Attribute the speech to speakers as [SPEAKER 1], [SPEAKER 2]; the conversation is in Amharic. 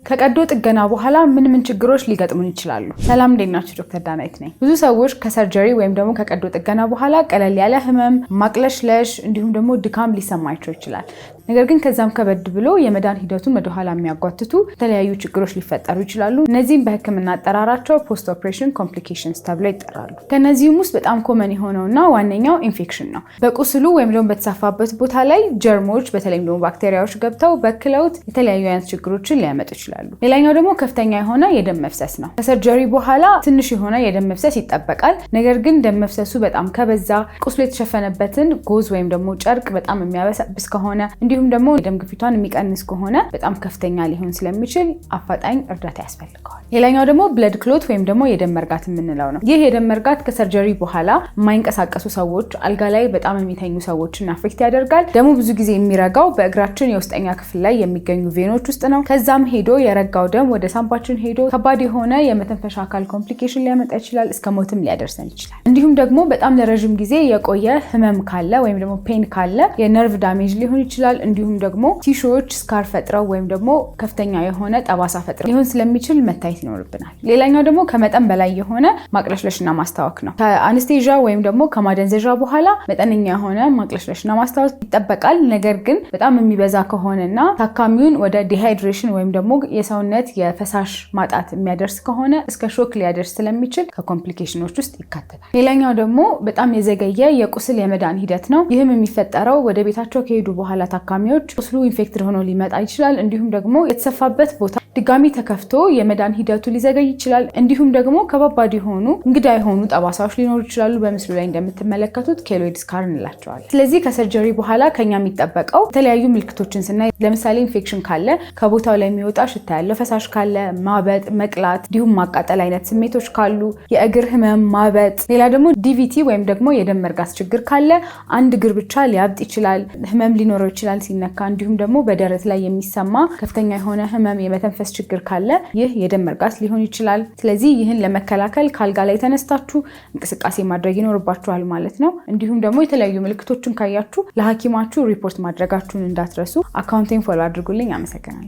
[SPEAKER 1] ከቀዶ ጥገና በኋላ ምን ችግሮች ሊገጥሙን ይችላሉ? ሰላም እንዴት ናችሁ? ዶክተር ዳናይት ነኝ። ብዙ ሰዎች ከሰርጀሪ ወይም ደግሞ ከቀዶ ጥገና በኋላ ቀለል ያለ ህመም፣ ማቅለሽለሽ እንዲሁም ደግሞ ድካም ሊሰማቸው ይችላል። ነገር ግን ከዛም ከበድ ብሎ የመዳን ሂደቱን ወደ ኋላ የሚያጓትቱ የተለያዩ ችግሮች ሊፈጠሩ ይችላሉ። እነዚህም በህክምና አጠራራቸው ፖስት ኦፕሬሽን ኮምፕሊኬሽንስ ተብለው ይጠራሉ። ከነዚህም ውስጥ በጣም ኮመን የሆነውና ዋነኛው ኢንፌክሽን ነው። በቁስሉ ወይም ደግሞ በተሳፋበት ቦታ ላይ ጀርሞች በተለይም ደግሞ ባክቴሪያዎች ገብተው በክለውት የተለያዩ አይነት ችግሮችን ሊያመጡ ይችላሉ። ሌላኛው ደግሞ ከፍተኛ የሆነ የደም መፍሰስ ነው። ከሰርጀሪ በኋላ ትንሽ የሆነ የደም መፍሰስ ይጠበቃል። ነገር ግን ደም መፍሰሱ በጣም ከበዛ፣ ቁስሉ የተሸፈነበትን ጎዝ ወይም ደግሞ ጨርቅ በጣም የሚያበሳብስ ከሆነ እንዲሁም ደግሞ የደም ግፊቷን የሚቀንስ ከሆነ በጣም ከፍተኛ ሊሆን ስለሚችል አፋጣኝ እርዳታ ያስፈልገዋል። ሌላኛው ደግሞ ብለድ ክሎት ወይም ደግሞ የደም መርጋት የምንለው ነው። ይህ የደም መርጋት ከሰርጀሪ በኋላ የማይንቀሳቀሱ ሰዎች፣ አልጋ ላይ በጣም የሚተኙ ሰዎችን አፌክት ያደርጋል። ደሙ ብዙ ጊዜ የሚረጋው በእግራችን የውስጠኛ ክፍል ላይ የሚገኙ ቬኖች ውስጥ ነው። ከዛም ሄዶ የረጋው ደም ወደ ሳምባችን ሄዶ ከባድ የሆነ የመተንፈሻ አካል ኮምፕሊኬሽን ሊያመጣ ይችላል፣ እስከ ሞትም ሊያደርሰን ይችላል። እንዲሁም ደግሞ በጣም ለረጅም ጊዜ የቆየ ህመም ካለ ወይም ደግሞ ፔን ካለ የነርቭ ዳሜጅ ሊሆን ይችላል። እንዲሁም ደግሞ ቲሹዎች ስካር ፈጥረው ወይም ደግሞ ከፍተኛ የሆነ ጠባሳ ፈጥረው ሊሆን ስለሚችል መታየት ይኖርብናል። ሌላኛው ደግሞ ከመጠን በላይ የሆነ ማቅለሽለሽና ማስታወክ ነው። ከአነስቴዥያ ወይም ደግሞ ከማደንዘዣ በኋላ መጠነኛ የሆነ ማቅለሽለሽና ማስታወክ ይጠበቃል። ነገር ግን በጣም የሚበዛ ከሆነና ታካሚውን ወደ ዲሃይድሬሽን ወይም ደግሞ የሰውነት የፈሳሽ ማጣት የሚያደርስ ከሆነ እስከ ሾክ ሊያደርስ ስለሚችል ከኮምፕሊኬሽኖች ውስጥ ይካተታል። ሌላኛው ደግሞ በጣም የዘገየ የቁስል የመዳን ሂደት ነው። ይህም የሚፈጠረው ወደ ቤታቸው ከሄዱ በኋላ ታካሚዎች ቁስሉ ኢንፌክትድ ሆኖ ሊመጣ ይችላል። እንዲሁም ደግሞ የተሰፋበት ቦታ ድጋሚ ተከፍቶ የመዳን ሂደቱ ሊዘገይ ይችላል። እንዲሁም ደግሞ ከባባድ የሆኑ እንግዳ የሆኑ ጠባሳዎች ሊኖሩ ይችላሉ። በምስሉ ላይ እንደምትመለከቱት ኬሎይድ ስካር እንላቸዋለን። ስለዚህ ከሰርጀሪ በኋላ ከኛ የሚጠበቀው የተለያዩ ምልክቶችን ስናይ፣ ለምሳሌ ኢንፌክሽን ካለ ከቦታው ላይ የሚወጣ ሽታ ያለው ፈሳሽ ካለ፣ ማበጥ፣ መቅላት እንዲሁም ማቃጠል አይነት ስሜቶች ካሉ፣ የእግር ህመም፣ ማበጥ፣ ሌላ ደግሞ ዲቪቲ ወይም ደግሞ የደም መርጋት ችግር ካለ አንድ እግር ብቻ ሊያብጥ ይችላል፣ ህመም ሊኖረው ይችላል ሲነካ፣ እንዲሁም ደግሞ በደረት ላይ የሚሰማ ከፍተኛ የሆነ ህመም፣ የመተንፈስ ችግር ካለ ይህ የደም መርጋት ሊሆን ይችላል። ስለዚህ ይህን ለመከላከል ካልጋ ላይ ተነስታችሁ እንቅስቃሴ ማድረግ ይኖርባችኋል ማለት ነው። እንዲሁም ደግሞ የተለያዩ ምልክቶችን ካያችሁ ለሐኪማችሁ ሪፖርት ማድረጋችሁን እንዳትረሱ። አካውንቴን ፎሎ አድርጉልኝ። አመሰግናለሁ።